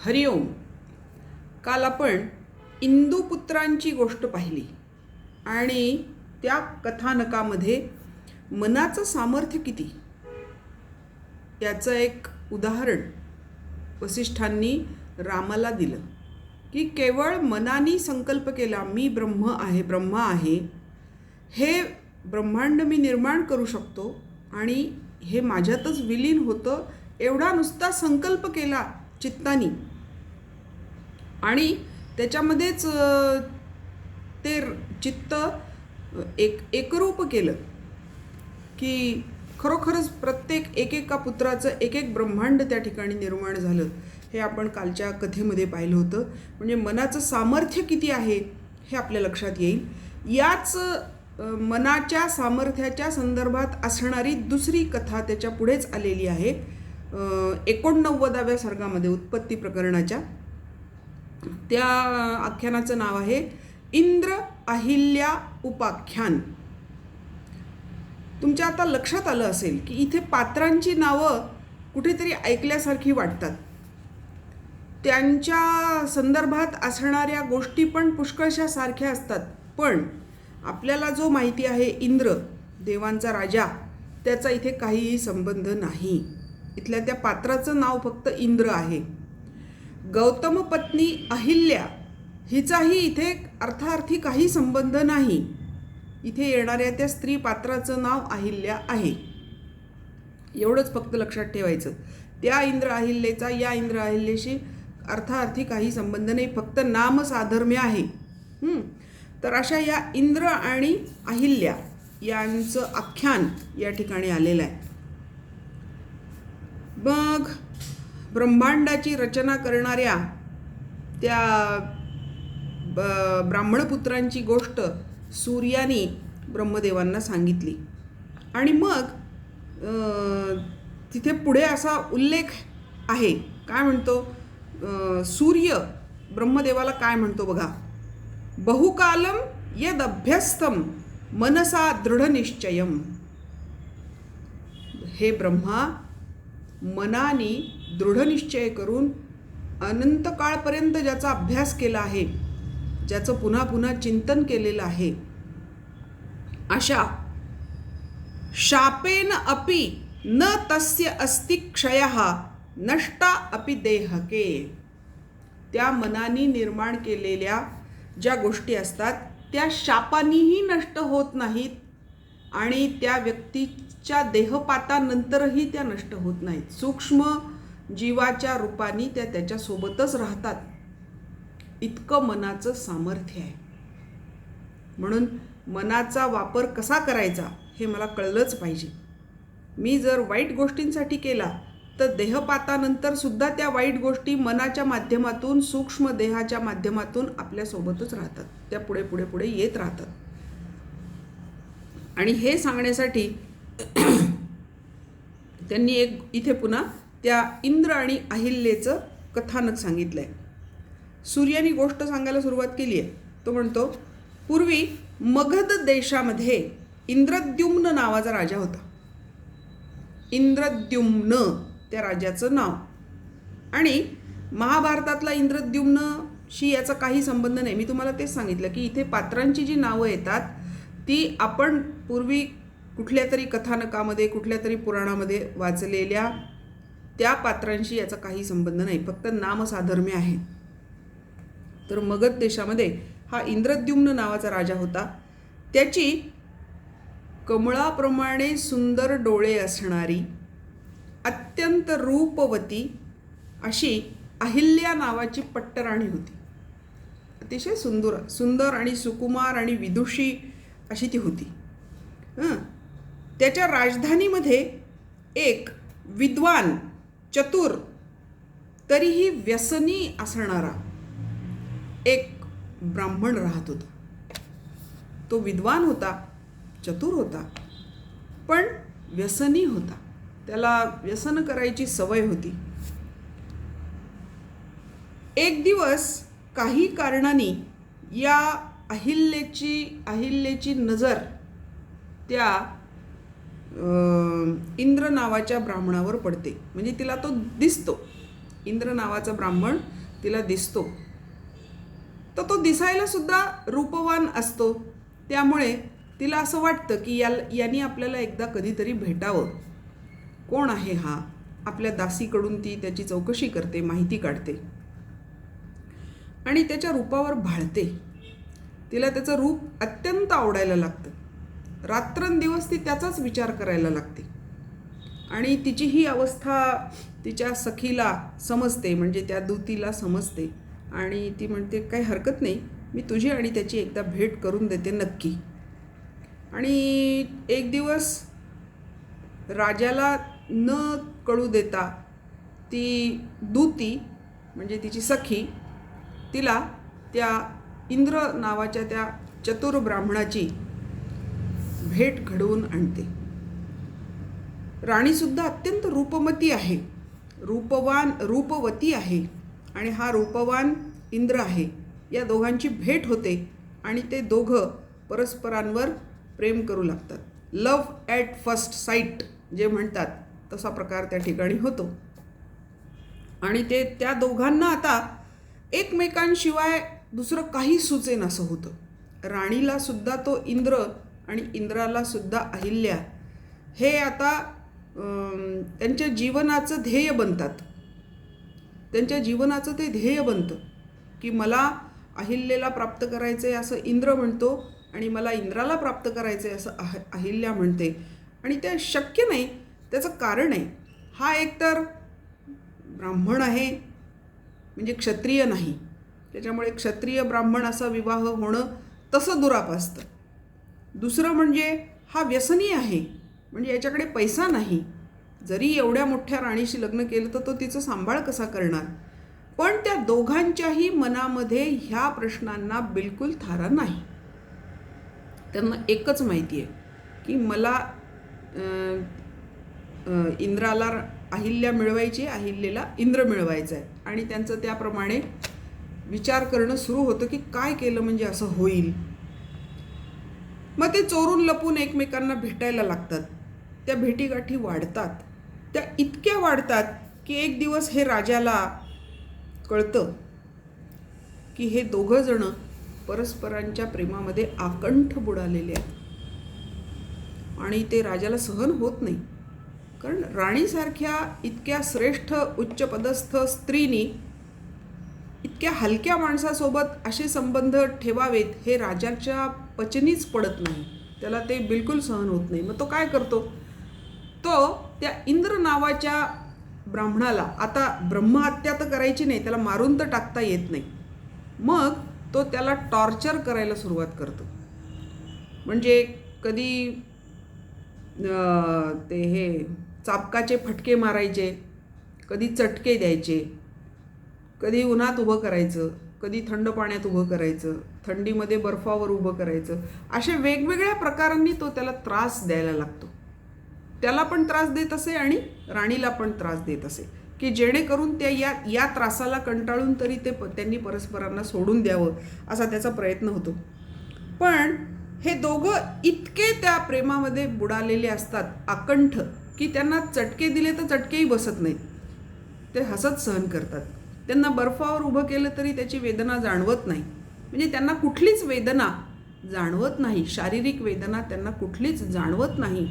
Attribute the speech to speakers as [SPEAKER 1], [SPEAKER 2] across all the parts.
[SPEAKER 1] हरिओम. काल आपण इंदुपुत्रांची गोष्ट पाहिली आणि त्या कथानकामध्ये मनाचं सामर्थ्य किती याचं एक उदाहरण वसिष्ठांनी रामाला दिलं की केवळ मनाने संकल्प केला मी ब्रह्मा आहे, हे ब्रह्मांड मी निर्माण करू शकतो आणि हे माझ्यातच विलीन होतं, एवढा नुसता संकल्प केला चित्तानी आणि त्याच्यामध्येच ते चित्त एकरूप केलं की खरोखरच प्रत्येक एकेका पुत्राचं एक एक ब्रह्मांड त्या ठिकाणी निर्माण झालं. हे आपण कालच्या कथेमध्ये पाहिलं होतं. म्हणजे मनाचं सामर्थ्य किती आहे हे आपल्या लक्षात येईल. याच मनाच्या सामर्थ्याच्या संदर्भात असणारी दुसरी कथा त्याच्या पुढेच आलेली आहे 89व्या सर्गामध्ये उत्पत्ती प्रकरणाच्या. त्या आख्यानाचं नाव आहे इंद्र अहिल्या उपाख्यान. तुमच्या आता लक्षात आलं असेल की इथे पात्रांची नावं कुठेतरी ऐकल्यासारखी वाटतात. त्यांच्या संदर्भात असणाऱ्या गोष्टी पण पुष्कळशा सारख्या असतात, पण आपल्याला जो माहिती आहे इंद्र देवांचा राजा, त्याचा इथे काहीही संबंध नाही. इथल्या त्या पात्राचं नाव फक्त इंद्र आहे. गौतम पत्नी अहिल्या हिचाही इथे अर्थार्थी काही संबंध नाही. इथे येणाऱ्या त्या स्त्री पात्राचं नाव अहिल्या आहे. एवढंच फक्त लक्षात ठेवायचं. त्या इंद्र अहिल्याचा या इंद्र अहिल्याशी अर्थार्थी काही संबंध नाही, फक्त नाम साधर्म्य आहे. तर अशा या इंद्र आणि अहिल्या यांचं आख्यान या ठिकाणी आलेलं आहे. मग ब्रह्मांडाची रचना करणाऱ्या त्या ब्राह्मणपुत्रांची गोष्ट सूर्याने ब्रह्मदेवांना सांगितली आणि मग तिथे पुढे असा उल्लेख आहे. काय म्हणतो सूर्य ब्रह्मदेवाला काय म्हणतो बघा. बहुकालम यद अभ्यस्तम मनसा दृढनिश्चयम. हे ब्रह्मा, मनाने दृढनिश्चय करून अनंत काळपर्यंत ज्याचा अभ्यास केला आहे, ज्याचं पुन्हा पुन्हा चिंतन केलेलं आहे, अशा शापेन अपि न तस्य अस्ति क्षयः नष्टा अपि देहके. त्या मनाने निर्माण केलेल्या ज्या गोष्टी असतात त्या शापानीही नष्ट होत नाहीत आणि त्या व्यक्तीच्या देहपातानंतरही त्या नष्ट होत नाहीत. सूक्ष्म जीवाच्या रूपाने त्या त्याच्यासोबतच राहतात. इतकं मनाचं सामर्थ्य आहे. म्हणून मनाचा वापर कसा करायचा हे मला कळलंच पाहिजे. मी जर वाईट गोष्टींसाठी केला तर देहपातानंतर सुद्धा त्या वाईट गोष्टी मनाच्या माध्यमातून, सूक्ष्म देहाच्या माध्यमातून आपल्यासोबतच राहतात. त्या पुढे पुढे पुढे येत राहतात. आणि हे सांगण्यासाठी त्यांनी एक इथे पुन्हा त्या इंद्र आणि अहिल्येचं कथानक सांगितलं आहे. सूर्याने गोष्ट सांगायला सुरुवात केली आहे. तो म्हणतो, पूर्वी मगध देशामध्ये इंद्रद्युम्न नावाचा राजा होता. इंद्रद्युम्न त्या राजाचं नाव. आणि महाभारतातला इंद्रद्युम्नशी याचा काही संबंध नाही. मी तुम्हाला तेच सांगितलं की इथे पात्रांची जी नावं येतात ती आपण पूर्वी कुठल्या तरी कथानकामध्ये, कुठल्या तरी पुराणामध्ये वाचलेल्या त्या पात्रांशी याचा काही संबंध नाही, फक्त नामसाधर्म्य आहे. तर मगध देशामध्ये हा इंद्रद्युम्न नावाचा राजा होता. त्याची कमळाप्रमाणे सुंदर डोळे असणारी अत्यंत रूपवती अशी अहिल्या नावाची पट्टराणी होती. अतिशय सुंदर आणि सुकुमार आणि विदुषी अशी ती होती. त्याच्या राजधानीमध्ये एक विद्वान, चतुर, तरीही व्यसनी असणारा एक ब्राह्मण राहत होता. तो विद्वान होता, चतुर होता, पण व्यसनी होता. त्याला व्यसन करायची सवय होती. एक दिवस काही कारणाने या अहिल्याची नजर त्या इंद्र नावाच्या ब्राह्मणावर पडते. म्हणजे तिला तो दिसतो इंद्र नावाचा ब्राह्मण तिला दिसतो. तर तो दिसायला सुद्धा रूपवान असतो. त्यामुळे तिला असं वाटतं की यांनी आपल्याला एकदा कधीतरी भेटावं. कोण आहे हा? आपल्या दासीकडून ती त्याची चौकशी करते, माहिती काढते आणि त्याच्या रूपावर भाळते. तिला त्याचं रूप अत्यंत आवडायला लागतं. रात्रंदिवस ती त्याचाच विचार करायला लागते. आणि तिची ही अवस्था तिच्या सखीला समजते, म्हणजे त्या दूतीला समजते. आणि ती म्हणते, काही हरकत नाही, मी तुझी आणि त्याची एकदा भेट करून देते नक्की. आणि एक दिवस राजाला न कळू देता ती दूती म्हणजे तिची सखी तिला त्या इंद्र नावाच्या त्या चतुर ब्राह्मणाची भेट घडवून आणते. राणीसुद्धा अत्यंत रूपमती आहे, रूपवती आहे आणि हा रूपवान इंद्र आहे. या दोघांची भेट होते आणि ते दोघं परस्परांवर प्रेम करू लागतात. लव्ह ॲट फर्स्ट साईट जे म्हणतात तसा प्रकार त्या ठिकाणी होतो. आणि ते त्या दोघांना आता एकमेकांशिवाय दुसरं काही सुचेन असं होतं. राणीला सुद्धा तो इंद्र आणि इंद्राला सुद्धा अहिल्या हे आता त्यांच्या जीवनाचं ध्येय बनतात. त्यांच्या जीवनाचं ते ध्येय बनतं की मला अहिल्याला प्राप्त करायचं आहे असं इंद्र म्हणतो आणि मला इंद्राला प्राप्त करायचं आहे असं अहिल्या म्हणते. आणि ते शक्य नाही, त्याचं कारण आहे. हा एकतर ब्राह्मण आहे म्हणजे क्षत्रिय नाही, त्याच्यामुळे क्षत्रिय ब्राह्मण असा विवाह होणं तसं दुराप असतं. दुसरं म्हणजे हा व्यसनी आहे, म्हणजे याच्याकडे पैसा नाही. जरी एवढ्या मोठ्या राणीशी लग्न केलं तर तो तिचं सांभाळ कसा करणार. पण त्या दोघांच्याही मनामध्ये ह्या प्रश्नांना बिलकुल थारा नाही. त्यांना एकच माहिती आहे की मला इंद्राला अहिल्या मिळवायची, अहिल्याला इंद्र मिळवायचं आहे. आणि त्यांचं त्याप्रमाणे विचार करणं सुरू होतं की काय केलं म्हणजे असं होईल. मग ते चोरून लपून एकमेकांना भेटायला लागतात. त्या भेटीगाठी वाढतात. त्या इतक्या वाढतात की एक दिवस हे राजाला कळतं की हे दोघं जण परस्परांच्या प्रेमामध्ये आकंठ बुडालेले आहेत. आणि ते राजाला सहन होत नाही. कारण राणीसारख्या इतक्या श्रेष्ठ उच्चपदस्थ स्त्रीनी इतक्या हलक्या माणसासोबत असे संबंध ठेवावेत हे राजाच्या पचनीच पडत नाही. त्याला ते बिलकुल सहन होत नाही. मग तो काय करतो, तो त्या इंद्र नावाच्या ब्राह्मणाला, आता ब्रह्महत्या तर करायची नाही, त्याला मारून तर टाकता येत नाही, मग तो त्याला टॉर्चर करायला सुरुवात करतो. म्हणजे कधी ते हे चाबकाचे फटके मारायचे, कधी चटके द्यायचे, कधी उन्हात उभं करायचं, कधी थंड पाण्यात उभं करायचं, थंडीमध्ये बर्फावर उभं करायचं. अशा वेगवेगळ्या प्रकारांनी तो त्याला त्रास द्यायला लागतो. त्याला पण त्रास देत असे आणि राणीला पण त्रास देत असे की जेणेकरून त्या या त्रासाला कंटाळून तरी त्यांनी परस्परांना सोडून द्यावं असा त्याचा प्रयत्न होतो. पण हे दोघं इतके त्या प्रेमामध्ये बुडालेले असतात आकंठ की त्यांना चटके दिले तर चटकेही बसत नाहीत. ते हसत सहन करतात. त्यांना बर्फावर उभं केलं तरी त्याची वेदना जाणवत नाही. म्हणजे त्यांना कुठलीच वेदना जाणवत नाही, शारीरिक वेदना त्यांना कुठलीच जाणवत नाही.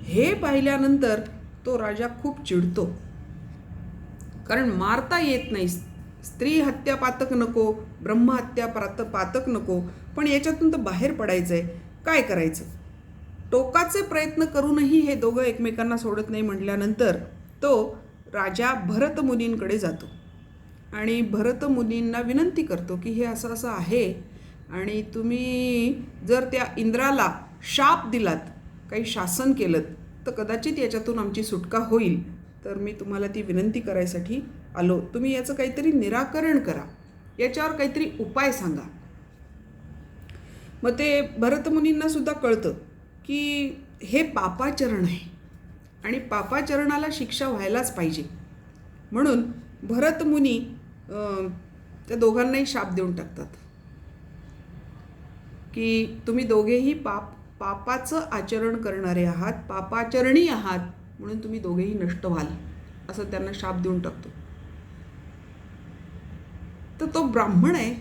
[SPEAKER 1] हे पाहिल्यानंतर तो राजा खूप चिडतो. कारण मारता येत नाही. स्त्री हत्या पातक नको, ब्रह्महत्या पातक नको, पण याच्यातून तर बाहेर पडायचं आहे. काय करायचं? टोकाचे प्रयत्न करूनही हे दोघं एकमेकांना सोडत नाही. म्हटल्यानंतर तो राजा भरत मुनींकडे जातो आणि भरत मुनींना विनंती करतो की हे असं असं आहे आणि तुम्ही जर त्या इंद्राला शाप दिलात, काही शासन केलं तर कदाचित याच्यातून आमची सुटका होईल. तर मी तुम्हाला ती विनंती करायसाठी आलो. तुम्ही याचं काहीतरी निराकरण करा, याच्यावर काहीतरी उपाय सांगा. मग ते भरतमुनींना सुद्धा कळतं की हे पापाचरण आहे आणि पापाचरणाला शिक्षा व्हायलाच पाहिजे. म्हणून भरतमुनी त्या दोघांनाही शाप देऊन टाकतात की तुम्ही दोघेही पापाचं आचरण करणारे आहात, पापाचरणी आहात, म्हणून तुम्ही दोघेही नष्ट व्हाल, असं त्यांना शाप देऊन टाकतो. तर तो ब्राह्मण आहे,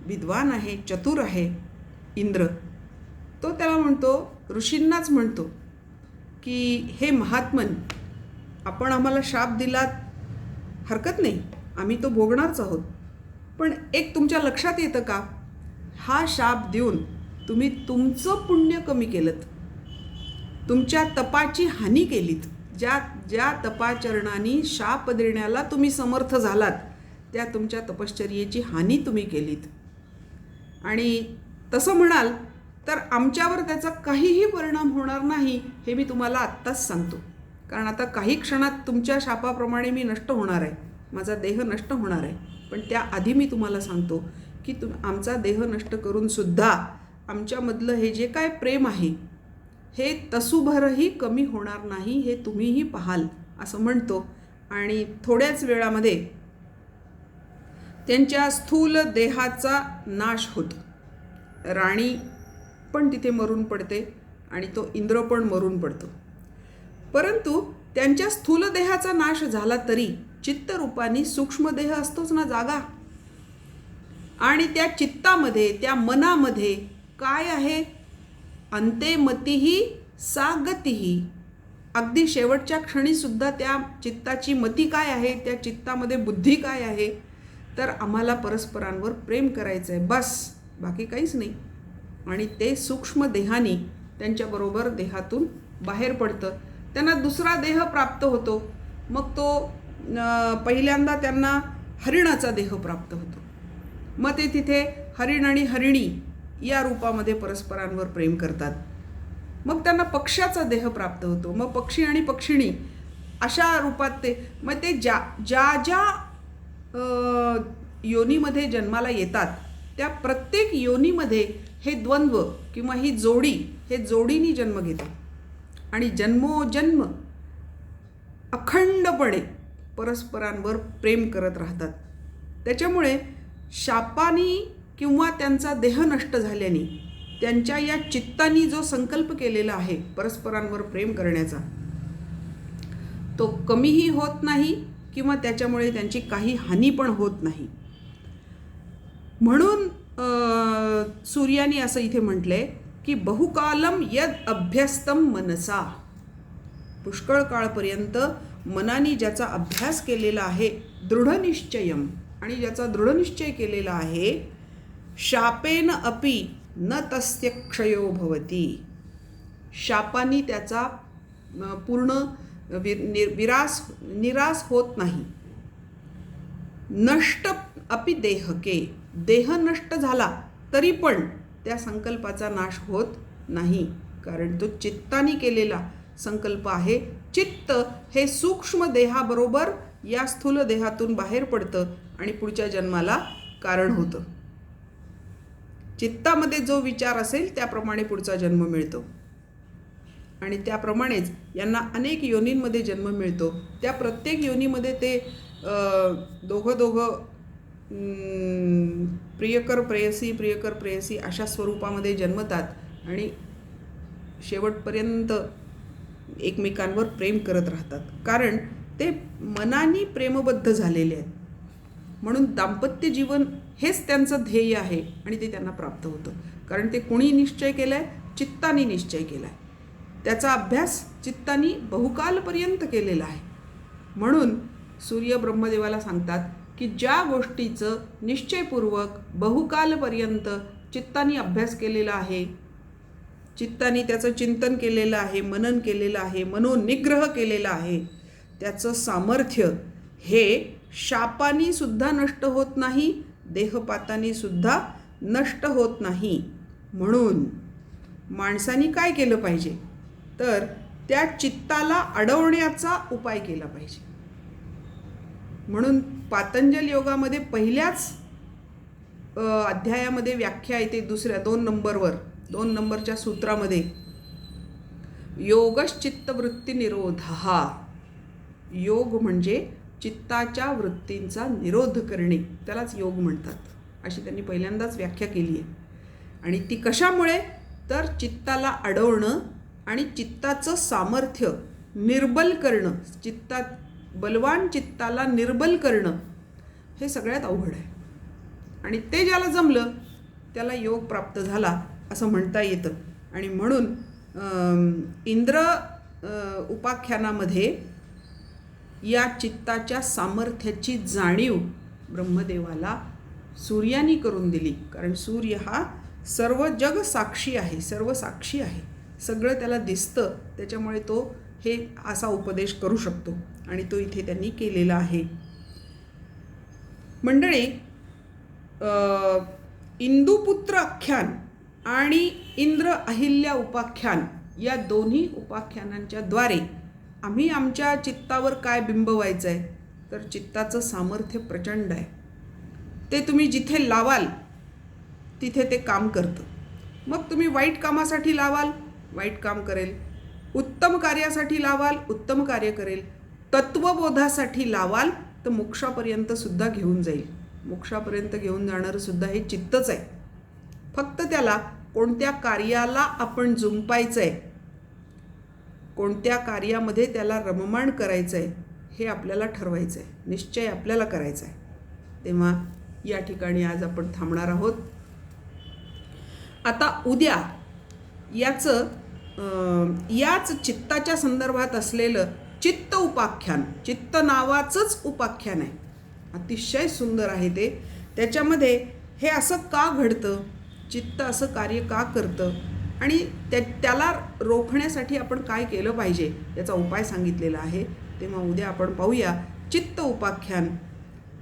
[SPEAKER 1] विद्वान आहे, चतुर आहे इंद्र. तो त्याला म्हणतो, ऋषींनाच म्हणतो की हे महात्मन, आपण आम्हाला शाप दिलात हरकत नाही, आम्ही तो भोगणारच आहोत. पण एक तुमच्या लक्षात येतं का, हा शाप देऊन तुम्ही तुमचं पुण्य कमी केलं, तुमच्या तपाची हानी केलीत. ज्या तपाचरणाने शाप देण्याला तुम्ही समर्थ झालात त्या तुमच्या तपश्चर्येची हानी तुम्ही केलीत. आणि तसं म्हणाल तर आमच्यावर त्याचा काहीही परिणाम होणार नाही हे मी तुम्हाला आत्ताच सांगतो. कारण आता काही क्षणात तुमच्या शापाप्रमाणे मी नष्ट होणार आहे, माझा देह नष्ट होणार आहे. पण त्याआधी मी तुम्हाला सांगतो की आमचा देह नष्ट करूनसुद्धा आमच्यामधलं हे जे काय प्रेम आहे हे तसूभरही कमी होणार नाही, हे तुम्हीही पाहाल, असं म्हणतो. आणि थोड्याच वेळामध्ये त्यांच्या स्थूल देहाचा नाश होतो. राणी पण तिथे मरून पडते आणि तो इंद्र पण मरून पडतो. परंतु त्यांच्या स्थूल देहाचा नाश झाला तरी चित्तरूपाने सूक्ष्मदेह असतोच ना जागा. आणि त्या चित्तामध्ये, त्या मनामध्ये काय आहे, अंते मतिही सा गतिही. अगदी शेवटच्या क्षणीसुद्धा त्या चित्ताची मती काय आहे, त्या चित्तामध्ये बुद्धी काय आहे, तर आम्हाला परस्परांवर प्रेम करायचं आहे, बस, बाकी काहीच नाही. आणि ते सूक्ष्म देहाने त्यांच्याबरोबर देहातून बाहेर पडतं, त्यांना दुसरा देह प्राप्त होतो. मग तो पहिल्यांदा त्यांना हरिणाचा देह प्राप्त होतो. मग ते तिथे हरिण आणि हरिणी या रूपामध्ये परस्परांवर प्रेम करतात. मग त्यांना पक्ष्याचा देह प्राप्त होतो. मग पक्षी आणि पक्षिणी अशा रूपात मग ते ज्या योनीमध्ये जन्माला येतात त्या प्रत्येक योनीमध्ये हे द्वंद्व किंवा ही जोडी, हे जोडीने जन्म घेतात आणि जन्मोजन्म अखंडपणे परस्परांवर प्रेम करत राहतात. त्याच्यामुळे शापानी किंवा त्यांचा देह नष्ट झाल्याने त्यांच्या या चित्तानी जो संकल्प केलेला आहे परस्परांवर प्रेम करण्याचा, तो कमीही होत नाही किंवा त्याच्यामुळे त्यांची काही हानी पण होत नाही. म्हणून सूर्याने असं इथे म्हटलंय की बहुकालम यद अभ्यस्तम मनसा. पुष्कळ काळपर्यंत मनाने ज्याचा अभ्यास केलेला आहे, दृढनिश्चयम, आणि ज्याचा दृढनिश्चय केलेला आहे, शापेन अपि न तस्य क्षयो भवती. शापानी त्याचा पूर्ण निराश होत नाही. नष्ट अपि देहके, देह नष्ट झाला तरी पण त्या संकल्पाचा नाश होत नाही, कारण तो चित्तानी केलेला संकल्प आहे. चित्त हे सूक्ष्म देहाबरोबर या स्थूल देहातून बाहेर पडतं आणि पुढच्या जन्माला कारण होतं. चित्तामध्ये जो विचार असेल त्याप्रमाणे पुढचा जन्म मिळतो आणि त्याप्रमाणेच यांना अनेक योनींमध्ये जन्म मिळतो. त्या प्रत्येक योनीमध्ये ते दोघं प्रियकर प्रेयसी अशा स्वरूपामध्ये जन्मतात आणि शेवटपर्यंत एकमेकांवर प्रेम करत राहतात, कारण ते मनाने प्रेमबद्ध झालेले आहेत. म्हणून दाम्पत्य जीवन हेच त्यांचं ध्येय आहे आणि ते त्यांना प्राप्त होतं, कारण ते कोणी निश्चय केला आहे, चित्ताने निश्चय केला आहे, त्याचा अभ्यास चित्ताने बहुकालपर्यंत केलेला आहे. म्हणून सूर्य ब्रह्मदेवाला सांगतात की ज्या गोष्टीचं निश्चयपूर्वक बहुकालपर्यंत चित्ताने अभ्यास केलेला आहे, चित्ताने त्याचं चिंतन केलेलं आहे, मनन केलेलं आहे, मनोनिग्रह केलेला आहे, त्याचं सामर्थ्य हे शापानी सुद्धा नष्ट होत नाही, देहपातानी सुद्धा नष्ट होत नाही. म्हणून माणसाने काय केलं पाहिजे, तर त्या चित्ताला अडवण्याचा उपाय केला पाहिजे. म्हणून पातंजल योगामध्ये पहिल्याच अध्यायामध्ये व्याख्या येते, दुसऱ्या 2 नंबरच्या सूत्रामध्ये, योगश्चित्तवृत्ती निरोधः. योग म्हणजे चित्ताच्या वृत्तींचा निरोध करणे, त्यालाच योग म्हणतात, अशी त्यांनी पहिल्यांदाच व्याख्या केली आहे. आणि ती कशामुळे, तर चित्ताला अडवणं आणि चित्ताचं सामर्थ्य निर्बल करणं, बलवान चित्ताला निर्बल करणं हे सगळ्यात अवघड आहे. आणि ते ज्याला जमलं त्याला योग प्राप्त झाला असं म्हणता येतं. आणि म्हणून इंद्र उपाख्यानामध्ये या चित्ताच्या सामर्थ्याची जाणीव ब्रह्मदेवाला सूर्यानी करून दिली. कारण सूर्य हा सर्व जग साक्षी आहे, सर्व साक्षी आहे, सगळं त्याला दिसतं. त्याच्यामुळे तो हे असा उपदेश करू शकतो आणि तो इथे त्यांनी केलेला आहे. मंडळी, इंदुपुत्र आख्यान आणि इंद्र अहिल्या उपाख्यान या दोन्ही उपाख्यानांच्या द्वारे आम्ही आमच्या चित्तावर काय बिंबवायचं आहे, तर चित्ताचं सामर्थ्य प्रचंड आहे. ते तुम्ही जिथे लावाल तिथे ते काम करतं. मग तुम्ही वाईट कामासाठी लावाल, वाईट काम करेल. उत्तम कार्यासाठी लावाल, उत्तम कार्य करेल. तत्वबोधासाठी लावाल तर मोक्षापर्यंतसुद्धा घेऊन जाईल. मोक्षापर्यंत घेऊन जाणारं सुद्धा हे चित्तच आहे. फक्त त्याला कोणत्या कार्याला आपण जुंपायचं आहे, कोणत्या कार्यामध्ये त्याला रममाण करायचं आहे हे आपल्याला ठरवायचं आहे, निश्चय आपल्याला करायचा आहे. तेव्हा या ठिकाणी आज आपण थांबणार आहोत. आता उद्या याच चित्ताच्या संदर्भात असलेलं चित्त उपाख्यान, चित्त नावाचंच उपाख्यान आहे, अतिशय सुंदर आहे ते. त्याच्यामध्ये हे असं का घडतं, चित्त असं कार्य का करतं आणि त्याला रोखण्यासाठी आपण काय केलं पाहिजे याचा उपाय सांगितलेला आहे. तेव्हा उद्या आपण पाहूया चित्त उपाख्यान.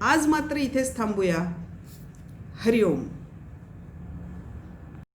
[SPEAKER 1] आज मात्र इथेच थांबूया. हरिओम.